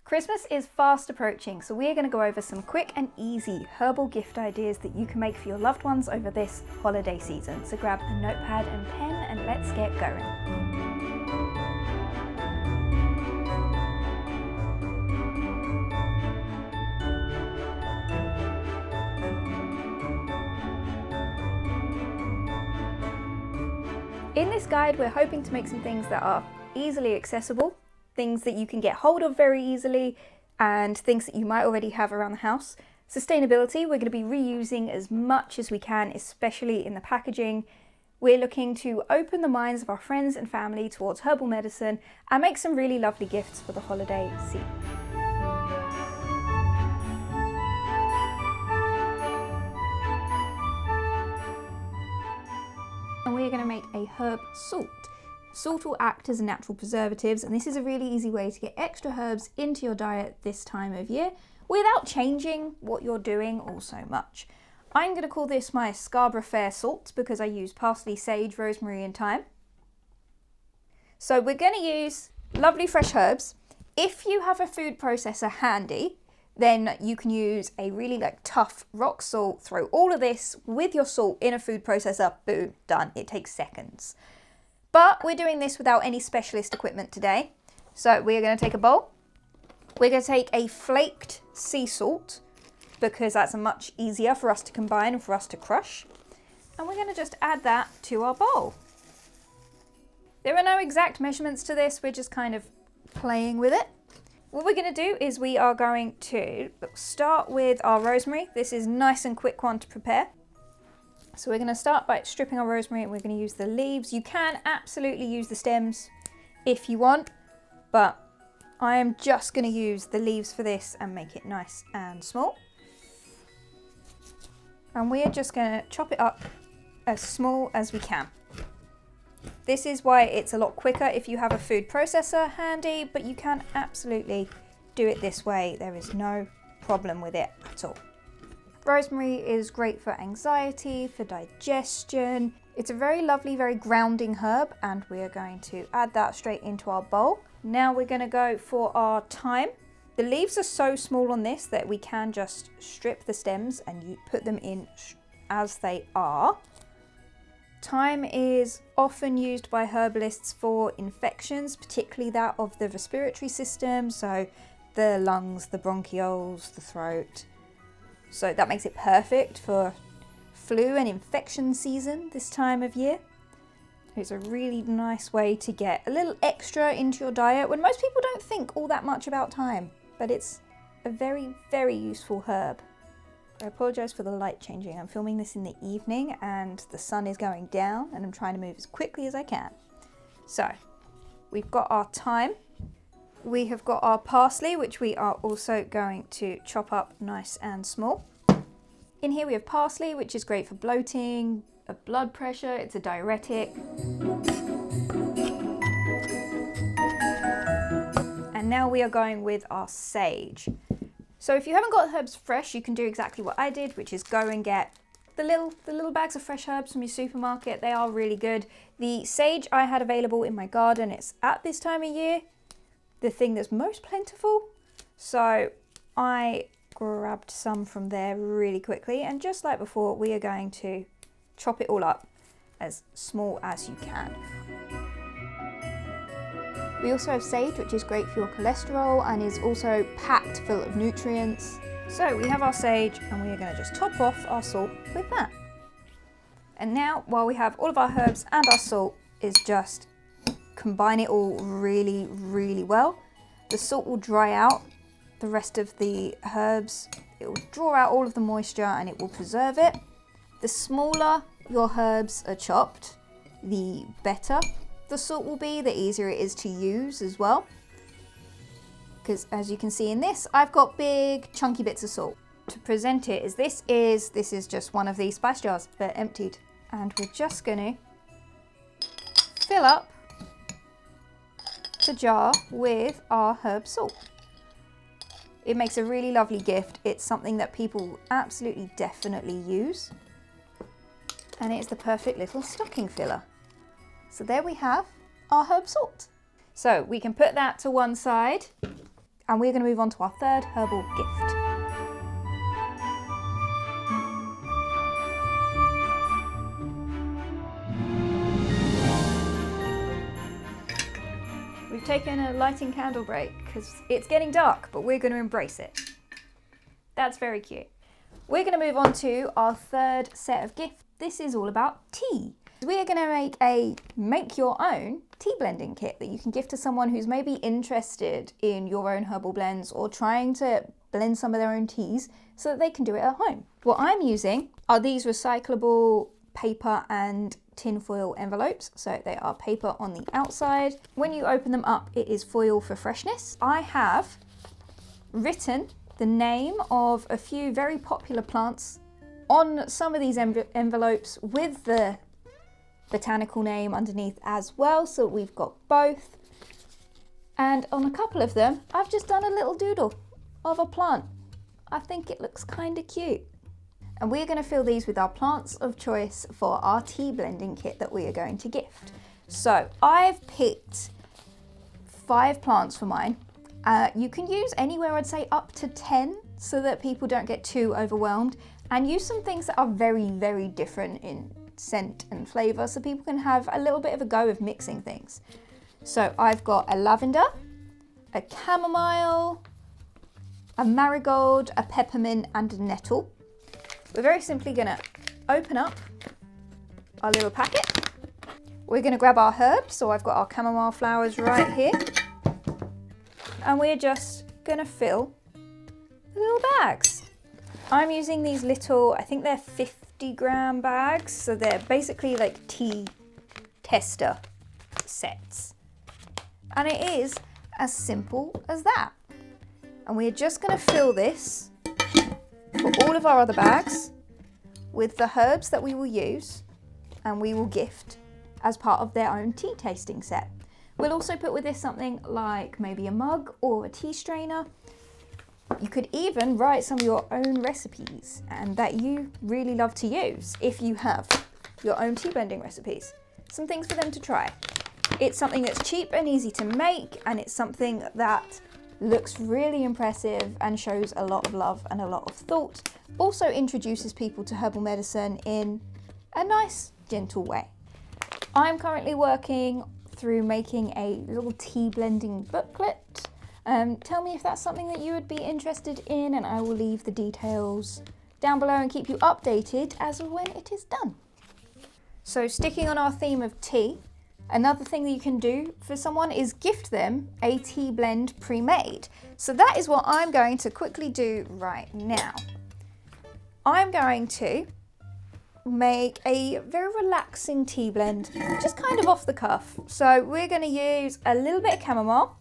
Christmas is fast approaching, so we're going to go over some quick and easy herbal gift ideas that you can make for your loved ones over this holiday season. So grab a notepad and pen and let's get going. In this guide, we're hoping to make some things that are easily accessible, things that you can get hold of very easily, and things that you might already have around the house. Sustainability, we're going to be reusing as much as we can, especially in the packaging. We're looking to open the minds of our friends and family towards herbal medicine and make some really lovely gifts for the holiday season. And we're going to make a herb salt. Salt will act as natural preservatives, and this is a really easy way to get extra herbs into your diet this time of year without changing what you're doing all so much. I'm going to call this my Scarborough Fair salt because I use parsley, sage, rosemary and thyme. So we're going to use lovely fresh herbs. If you have a food processor handy, then you can use a really tough rock salt, throw all of this with your salt in a food processor, boom, done. It takes seconds. But we're doing this without any specialist equipment today. So we're going to take a bowl. We're going to take a flaked sea salt because that's much easier for us to combine and for us to crush. And we're going to just add that to our bowl. There are no exact measurements to this. We're just kind of playing with it. What we're going to do is we are going to start with our rosemary. This is nice and quick one to prepare. So we're going to start by stripping our rosemary and we're going to use the leaves. You can absolutely use the stems if you want, but I am just going to use the leaves for this and make it nice and small. And we are just going to chop it up as small as we can. This is why it's a lot quicker if you have a food processor handy, but you can absolutely do it this way. There is no problem with it at all. Rosemary is great for anxiety, for digestion. It's a very lovely, very grounding herb, and we are going to add that straight into our bowl. Now we're going to go for our thyme. The leaves are so small on this that we can just strip the stems and you put them in as they are. Thyme is often used by herbalists for infections, particularly that of the respiratory system, so the lungs, the bronchioles, the throat. So that makes it perfect for flu and infection season this time of year. It's a really nice way to get a little extra into your diet when most people don't think all that much about thyme, but it's a very, very useful herb. I apologise for the light changing. I'm filming this in the evening and the sun is going down and I'm trying to move as quickly as I can. So we've got our thyme. We have got our parsley, which we are also going to chop up nice and small. In here we have parsley, which is great for bloating, blood pressure, it's a diuretic. And now we are going with our sage. So if you haven't got herbs fresh, you can do exactly what I did, which is go and get the little bags of fresh herbs from your supermarket. They are really good. The sage I had available in my garden, it's at this time of year the thing that's most plentiful, so I grabbed some from there really quickly, and just like before we are going to chop it all up as small as you can. We also have sage, which is great for your cholesterol and is also packed full of nutrients. So we have our sage and we are going to just top off our salt with that. And now, while we have all of our herbs and our salt, is just combine it all really, really well. The salt will dry out the rest of the herbs. It will draw out all of the moisture and it will preserve it. The smaller your herbs are chopped, the better the salt will be, the easier it is to use as well. Because as you can see in this, I've got big chunky bits of salt. To present it as this is just one of these spice jars, they're emptied. And we're just going to fill up the jar with our herb salt. It makes a really lovely gift. It's something that people absolutely definitely use. And it's the perfect little stocking filler. So there we have our herb salt. So we can put that to one side And we're going to move on to our third herbal gift. We've taken a lighting candle break because it's getting dark, but we're going to embrace it. That's very cute. We're going to move on to our third set of gifts. This is all about tea. We're going to make your own tea blending kit that you can gift to someone who's maybe interested in your own herbal blends or trying to blend some of their own teas so that they can do it at home. What I'm using are these recyclable paper and tinfoil envelopes. So they are paper on the outside. When you open them up, it is foil for freshness. I have written the name of a few very popular plants on some of these envelopes with the botanical name underneath as well, so we've got both. And on a couple of them, I've just done a little doodle of a plant. I think it looks kind of cute. And we're going to fill these with our plants of choice for our tea blending kit that we are going to gift. So I've picked 5 plants for mine. You can use anywhere, I'd say up to 10, so that people don't get too overwhelmed, and use some things that are very, very different in scent and flavour, so people can have a little bit of a go of mixing things. So I've got a lavender, a chamomile, a marigold, a peppermint and a nettle. We're very simply going to open up our little packet. We're going to grab our herbs, so I've got our chamomile flowers right here, and we're just going to fill the little bags. I'm using these little, I think they're 50-gram bags, so they're basically like tea tester sets. And it is as simple as that. And we're just going to fill this for all of our other bags with the herbs that we will use and we will gift as part of their own tea tasting set. We'll also put with this something like maybe a mug or a tea strainer. You could even write some of your own recipes and that you really love to use if you have your own tea blending recipes. Some things for them to try. It's something that's cheap and easy to make, and it's something that looks really impressive and shows a lot of love and a lot of thought. Also introduces people to herbal medicine in a nice, gentle way. I'm currently working through making a little tea blending booklet. Tell me if that's something that you would be interested in, and I will leave the details down below and keep you updated as of when it is done. So sticking on our theme of tea, another thing that you can do for someone is gift them a tea blend pre-made. So that is what I'm going to quickly do right now. I'm going to make a very relaxing tea blend, just kind of off the cuff. So we're going to use a little bit of chamomile.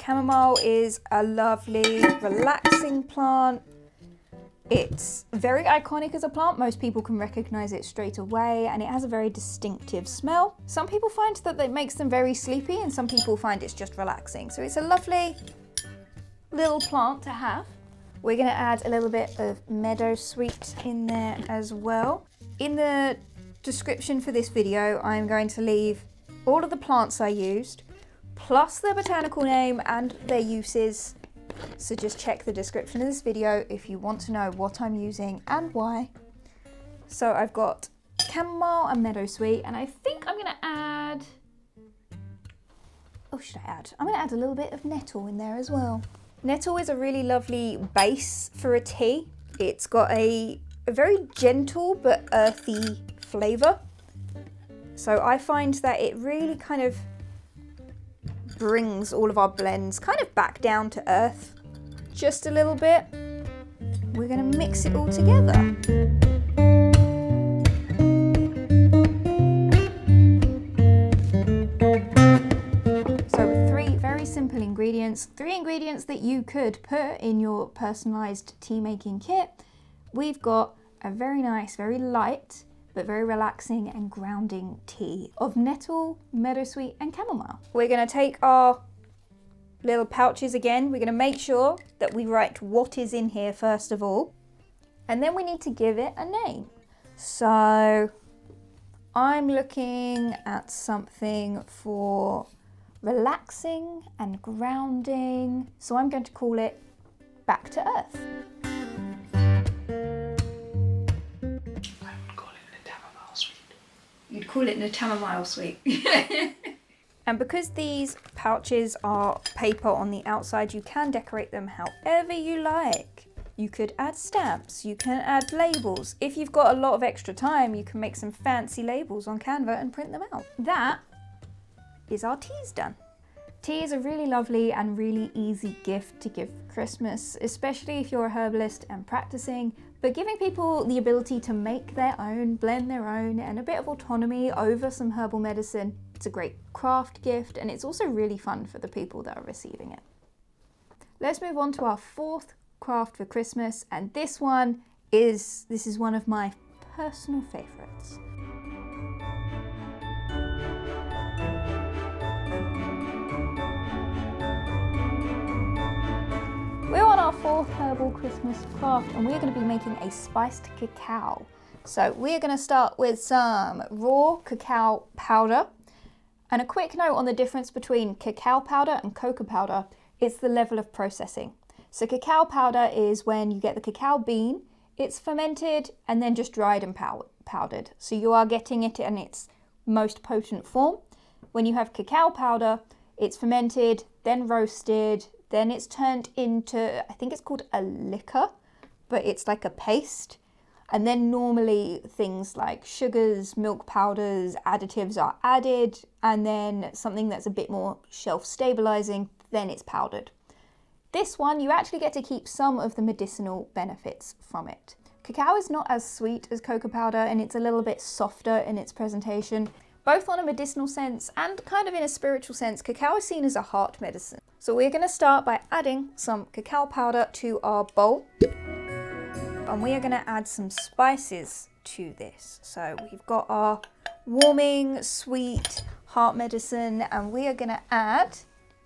Chamomile is a lovely, relaxing plant. It's very iconic as a plant. Most people can recognize it straight away, and it has a very distinctive smell. Some people find that it makes them very sleepy, and some people find it's just relaxing. So it's a lovely little plant to have. We're going to add a little bit of meadowsweet in there as well. In the description for this video, I'm going to leave all of the plants I used, plus their botanical name and their uses. So just check the description of this video if you want to know what I'm using and why. So I've got chamomile and meadowsweet, and I think I'm going to add... Oh, should I add? I'm going to add a little bit of nettle in there as well. Nettle is a really lovely base for a tea. It's got a very gentle but earthy flavour. So I find that it really kind of brings all of our blends kind of back down to earth just a little bit. We're going to mix it all together. So with 3 very simple ingredients, 3 ingredients that you could put in your personalised tea making kit, we've got a very nice, very light but very relaxing and grounding tea of nettle, meadowsweet and chamomile. We're going to take our little pouches again. We're going to make sure that we write what is in here first of all, and then we need to give it a name. So I'm looking at something for relaxing and grounding. So I'm going to call it Back to Earth. You'd call it a chamomile sweet. And because these pouches are paper on the outside, you can decorate them however you like. You could add stamps, you can add labels. If you've got a lot of extra time, you can make some fancy labels on Canva and print them out. That is our teas done. Tea is a really lovely and really easy gift to give for Christmas, especially if you're a herbalist and practicing. But giving people the ability to make their own, blend their own, and a bit of autonomy over some herbal medicine, it's a great craft gift, and it's also really fun for the people that are receiving it. Let's move on to our fourth craft for Christmas, and this is one of my personal favorites. We're on our fourth herbal Christmas craft, and we're going to be making a spiced cacao. So we're going to start with some raw cacao powder. And a quick note on the difference between cacao powder and cocoa powder is the level of processing. So cacao powder is when you get the cacao bean, it's fermented and then just dried and powdered. So you are getting it in its most potent form. When you have cacao powder, it's fermented, then roasted, then it's turned into, I think it's called a liquor, but it's like a paste. And then normally things like sugars, milk powders, additives are added, and then something that's a bit more shelf stabilizing, then it's powdered. This one, you actually get to keep some of the medicinal benefits from it. Cacao is not as sweet as cocoa powder, and it's a little bit softer in its presentation. Both on a medicinal sense and kind of in a spiritual sense, cacao is seen as a heart medicine. So we're going to start by adding some cacao powder to our bowl. And we are going to add some spices to this. So we've got our warming, sweet heart medicine, and we are going to add,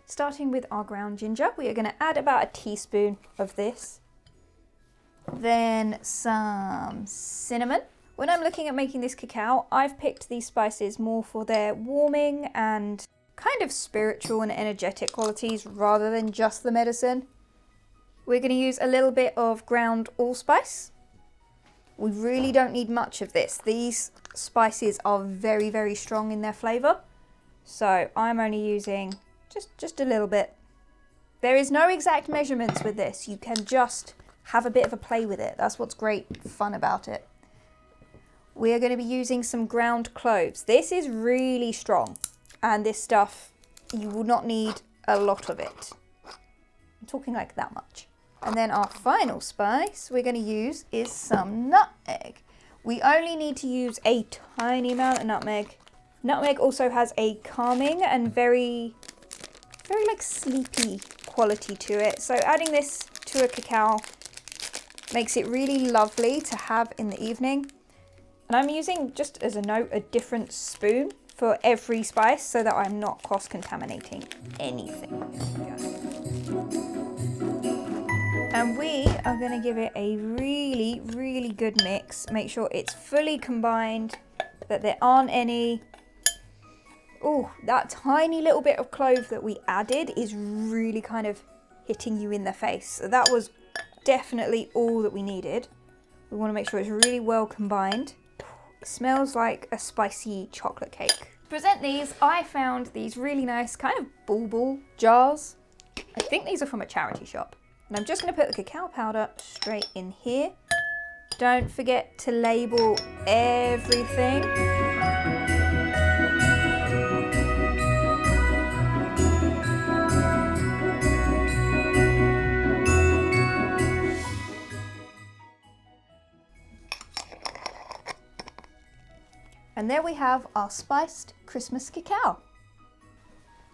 starting with our ground ginger, we are going to add about a teaspoon of this. Then some cinnamon. When I'm looking at making this cacao, I've picked these spices more for their warming and kind of spiritual and energetic qualities rather than just the medicine. We're going to use a little bit of ground allspice. We really don't need much of this. These spices are very, very strong in their flavour. So I'm only using just a little bit. There is no exact measurements with this. You can just have a bit of a play with it. That's what's great fun about it. We are going to be using some ground cloves. This is really strong, and this stuff, you will not need a lot of it. I'm talking like that much. And then our final spice we're going to use is some nutmeg. We only need to use a tiny amount of nutmeg. Nutmeg also has a calming and very like sleepy quality to it. So adding this to a cacao makes it really lovely to have in the evening. And I'm using, just as a note, a different spoon for every spice so that I'm not cross-contaminating anything. And we are going to give it a really, really good mix. Make sure it's fully combined, that there aren't any. Oh, that tiny little bit of clove that we added is really kind of hitting you in the face. So that was definitely all that we needed. We want to make sure it's really well combined. It smells like a spicy chocolate cake. To present these, I found these really nice kind of bulbul jars. I think these are from a charity shop. And I'm just going to put the cacao powder straight in here. Don't forget to label everything. And there we have our spiced Christmas cacao.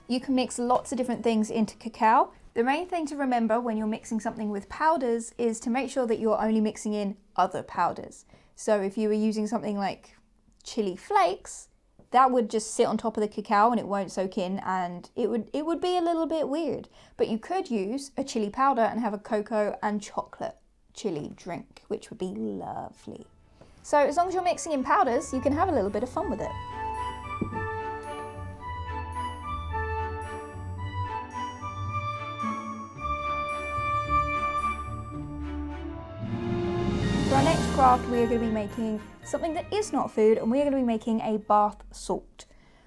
You can mix lots of different things into cacao. The main thing to remember when you're mixing something with powders is to make sure that you're only mixing in other powders. So if you were using something like chili flakes, that would just sit on top of the cacao and it won't soak in, and it would be a little bit weird. But you could use a chili powder and have a cocoa and chocolate chili drink, which would be lovely. So as long as you're mixing in powders, you can have a little bit of fun with it. craft, we are going to be making something that is not food, and we are going to be making a bath salt.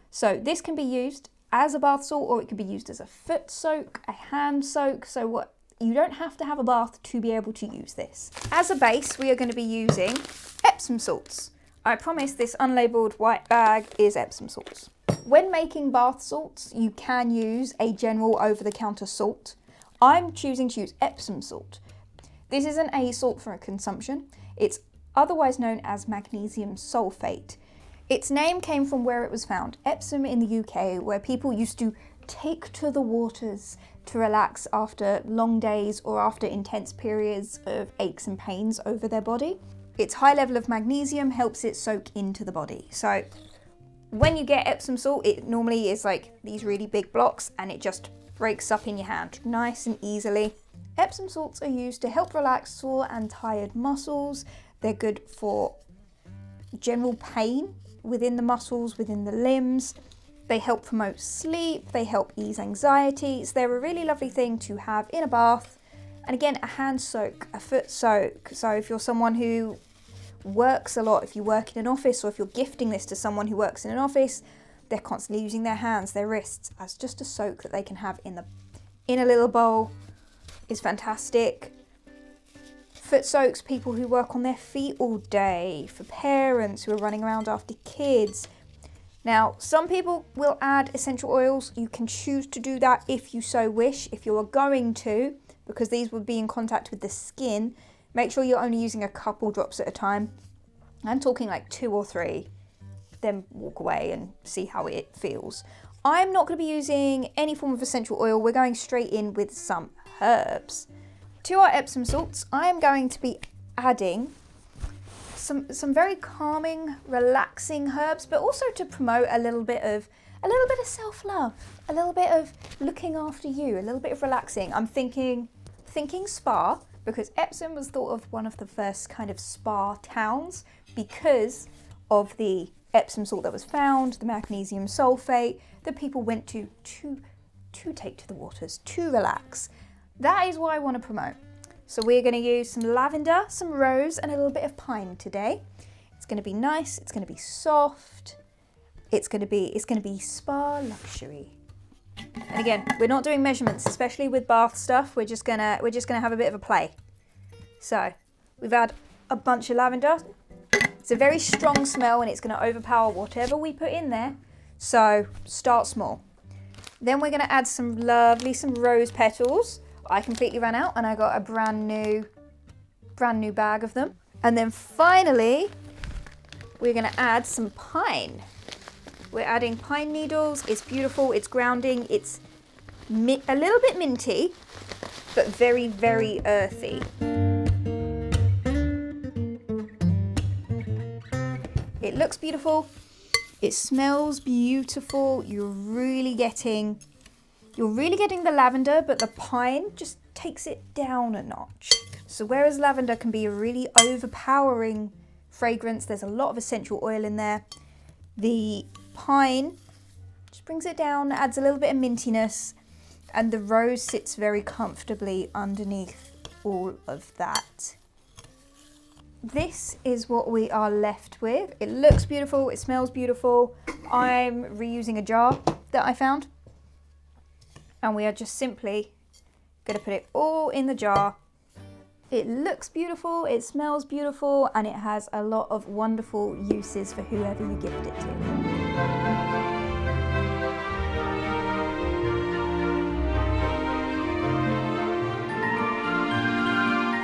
So this can be used as a bath salt, or it can be used as a foot soak, a hand soak. So you don't have to have a bath to be able to use this. As a base, we are going to be using Epsom salts. I promise this unlabeled white bag is Epsom salts. When making bath salts, you can use a general over-the-counter salt. I'm choosing to use Epsom salt. This isn't a salt for consumption. It's otherwise known as magnesium sulfate. Its name came from where it was found, Epsom in the UK, where people used to take to the waters to relax after long days or after intense periods of aches and pains over their body. Its high level of magnesium helps it soak into the body. So when you get Epsom salt, it normally is like these really big blocks and it just breaks up in your hand nice and easily. Epsom salts are used to help relax sore and tired muscles. They're good for general pain within the muscles, within the limbs. They help promote sleep, they help ease anxiety. So they're a really lovely thing to have in a bath. And again, a hand soak, a foot soak. So if you're someone who works a lot, if you work in an office, or if you're gifting this to someone who works in an office, they're constantly using their hands, their wrists as just a soak that they can have in a little bowl is fantastic. Foot soaks, people who work on their feet all day, for parents who are running around after kids. Now, some people will add essential oils. You can choose to do that if you so wish. If you are going to, because these would be in contact with the skin, make sure you're only using a couple drops at a time. I'm talking like 2 or 3, then walk away and see how it feels. I'm not going to be using any form of essential oil. We're going straight in with some herbs. To our Epsom salts, I am going to be adding some very calming, relaxing herbs, but also to promote a little bit of self-love, a little bit of looking after you, a little bit of relaxing. I'm thinking spa, because Epsom was thought of one of the first kind of spa towns because of the Epsom salt that was found, the magnesium sulfate that people went to take to the waters, to relax. That is what I want to promote. So we're going to use some lavender, some rose, and a little bit of pine today. It's going to be nice, it's going to be soft, it's going to be spa luxury. And again, we're not doing measurements, especially with bath stuff. We're just gonna have a bit of a play. So we've had a bunch of lavender. It's a very strong smell and it's going to overpower whatever we put in there. So start small. Then we're going to add some rose petals. I completely ran out and I got a brand new bag of them. And then finally, we're going to add some pine. We're adding pine needles. It's beautiful, it's grounding, it's a little bit minty, but very, very earthy. It looks beautiful, it smells beautiful. You're really getting the lavender, but the pine just takes it down a notch. So whereas lavender can be a really overpowering fragrance, there's a lot of essential oil in there, the pine just brings it down, adds a little bit of mintiness, and the rose sits very comfortably underneath all of that. This is what we are left with. It looks beautiful, it smells beautiful. I'm reusing a jar that I found, and we are just simply going to put it all in the jar. It looks beautiful, it smells beautiful, and it has a lot of wonderful uses for whoever you gift it to.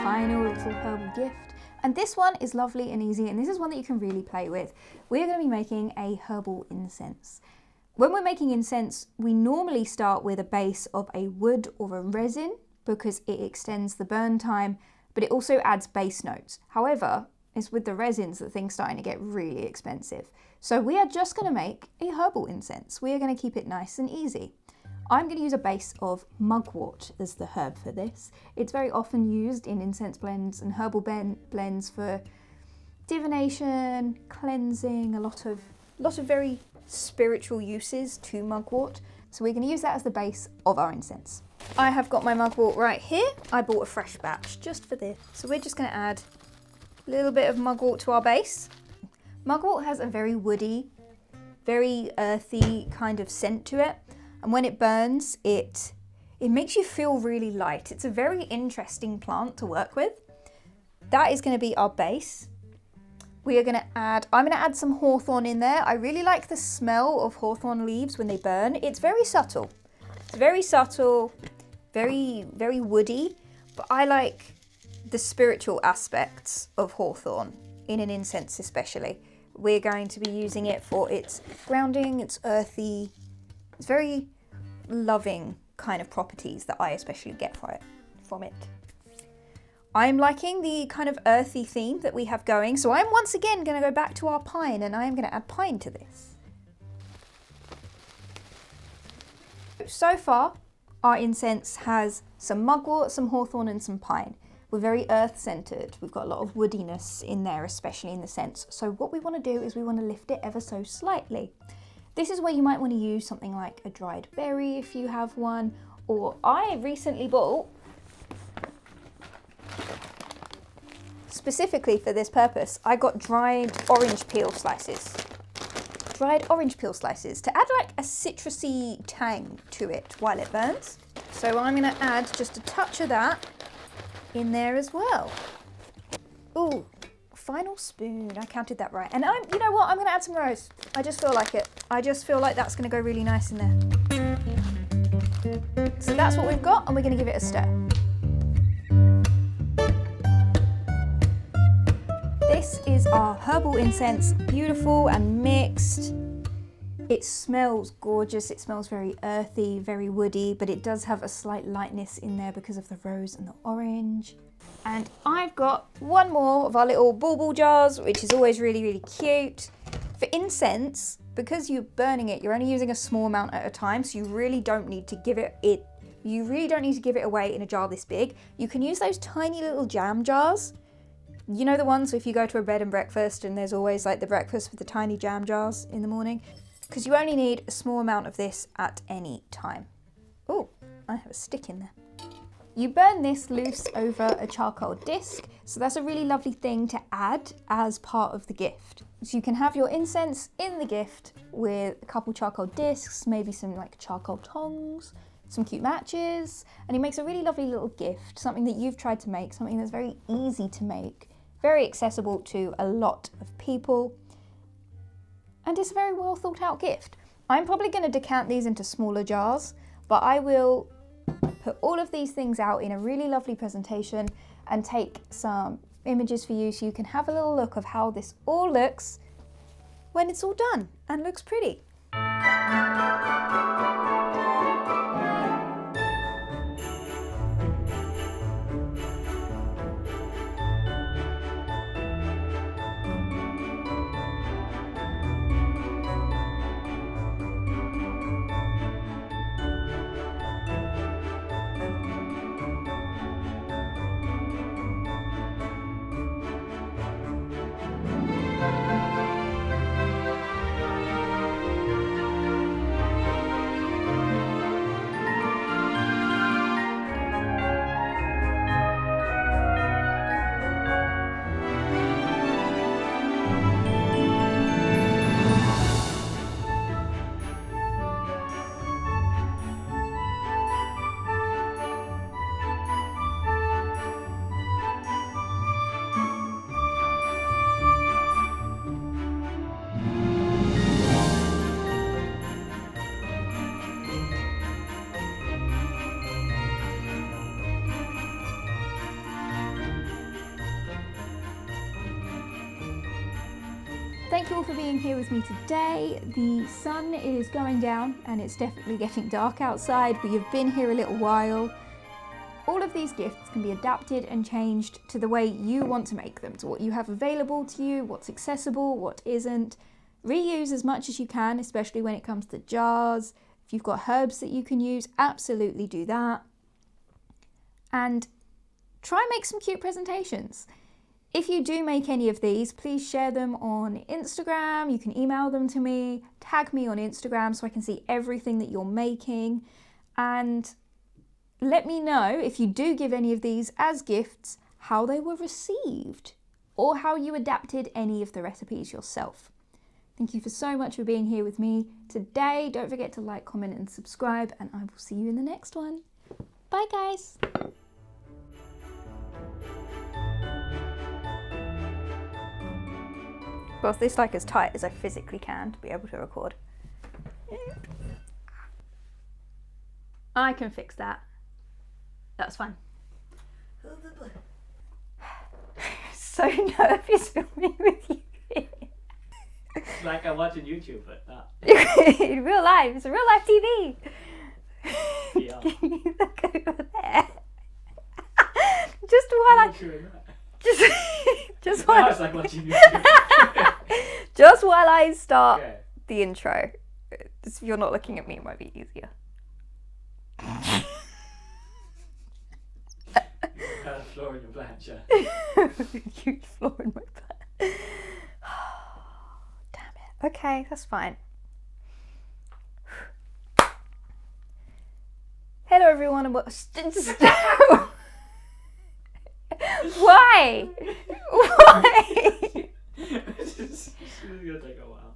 Final little herbal gift. And this one is lovely and easy, and this is one that you can really play with. We're going to be making a herbal incense. When we're making incense, we normally start with a base of a wood or a resin because it extends the burn time, but it also adds base notes. However, it's with the resins that things are starting to get really expensive. So we are just going to make a herbal incense. We are going to keep it nice and easy. I'm going to use a base of mugwort as the herb for this. It's very often used in incense blends and herbal blends for divination, cleansing, a lot of very spiritual uses to mugwort. So we're going to use that as the base of our incense. I have got my mugwort right here. I bought a fresh batch just for this. So we're just going to add A little bit of mugwort to our base. Mugwort has a very woody, very earthy kind of scent to it. And when it burns, it makes you feel really light. It's a very interesting plant to work with. That is going to be our base. I'm going to add some hawthorn in there. I really like the smell of hawthorn leaves when they burn. It's very subtle. It's very subtle, very, very woody, but I like the spiritual aspects of hawthorn in an incense especially. We're going to be using it for its grounding, its earthy, it's very loving kind of properties that I especially get from it. I'm liking the kind of earthy theme that we have going, so I'm once again going to go back to our pine and I am going to add pine to this. So far, our incense has some mugwort, some hawthorn and some pine. We're very earth-centered. We've got a lot of woodiness in there, especially in the scents. So what we want to do is we want to lift it ever so slightly. This is where you might want to use something like a dried berry if you have one, or I recently bought, specifically for this purpose, I got dried orange peel slices. Dried orange peel slices to add like a citrusy tang to it while it burns. So I'm going to add just a touch of that in there as well. Ooh, final spoon. I counted that right. And you know what? I'm going to add some rose. I just feel like it. I just feel like that's going to go really nice in there. So that's what we've got, and we're going to give it a stir. This is our herbal incense, beautiful and mixed. It smells gorgeous. It smells very earthy, very woody, but it does have a slight lightness in there because of the rose and the orange. And I've got one more of our little bauble jars, which is always really, really cute. For incense, because you're burning it, you're only using a small amount at a time, so you really don't need to give it away in a jar this big. You can use those tiny little jam jars. You know the ones if you go to a bed and breakfast and there's always like the breakfast with the tiny jam jars in the morning? Because you only need a small amount of this at any time. Oh, I have a stick in there. You burn this loose over a charcoal disc, so that's a really lovely thing to add as part of the gift. So you can have your incense in the gift with a couple charcoal discs, maybe some like charcoal tongs, some cute matches, and it makes a really lovely little gift, something that you've tried to make, something that's very easy to make, very accessible to a lot of people. And it's a very well thought out gift. I'm probably going to decant these into smaller jars, but I will put all of these things out in a really lovely presentation and take some images for you so you can have a little look of how this all looks when it's all done and looks pretty. Thank you all for being here with me today. The sun is going down and it's definitely getting dark outside, but you've been here a little while. All of these gifts can be adapted and changed to the way you want to make them, to what you have available to you, what's accessible, what isn't. Reuse as much as you can, especially when it comes to jars. If you've got herbs that you can use, absolutely do that. And try and make some cute presentations. If you do make any of these, please share them on Instagram. You can email them to me, tag me on Instagram so I can see everything that you're making. And let me know if you do give any of these as gifts, how they were received. or how you adapted any of the recipes yourself. Thank you so much for being here with me today. Don't forget to like, comment and subscribe, and I will see you in the next one. Bye guys. Well, if this like as tight as I physically can to be able to record. I can fix that. That's fine. So nervous filming with you. It's like I'm watching YouTube, but not. In real life, it's a real life TV. Yeah. Can you look over there? Just while I just Now while it's like watching YouTube. just while I start Okay. the intro. If you're not looking at me, it might be easier. Kind of floor in your plancha. Huge flaw in my plan. Damn it. Okay, that's fine. Hello everyone and Why? Why? This is gonna take a while.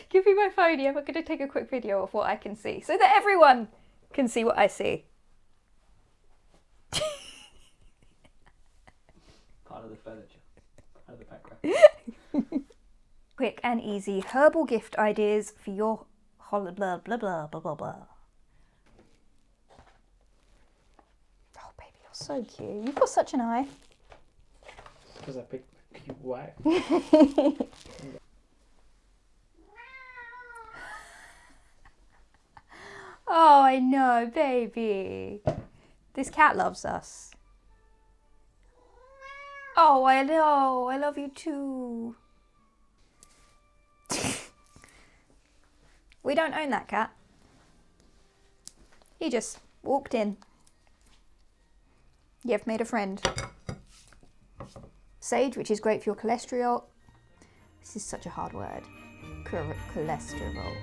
Give me my phone, yeah, I'm going to take a quick video of what I can see so that everyone can see what I see. Part of the furniture. Out of the background. Quick and easy herbal gift ideas for your blah blah blah blah blah blah blah. Oh baby, you're so cute. You've got such an eye. Because I picked a cute wife. Oh, I know, baby. This cat loves us. Oh, I know. I love you too. We don't own that cat. He just walked in. You've made a friend. Sage, which is great for your cholesterol. This is such a hard word. Cholesterol.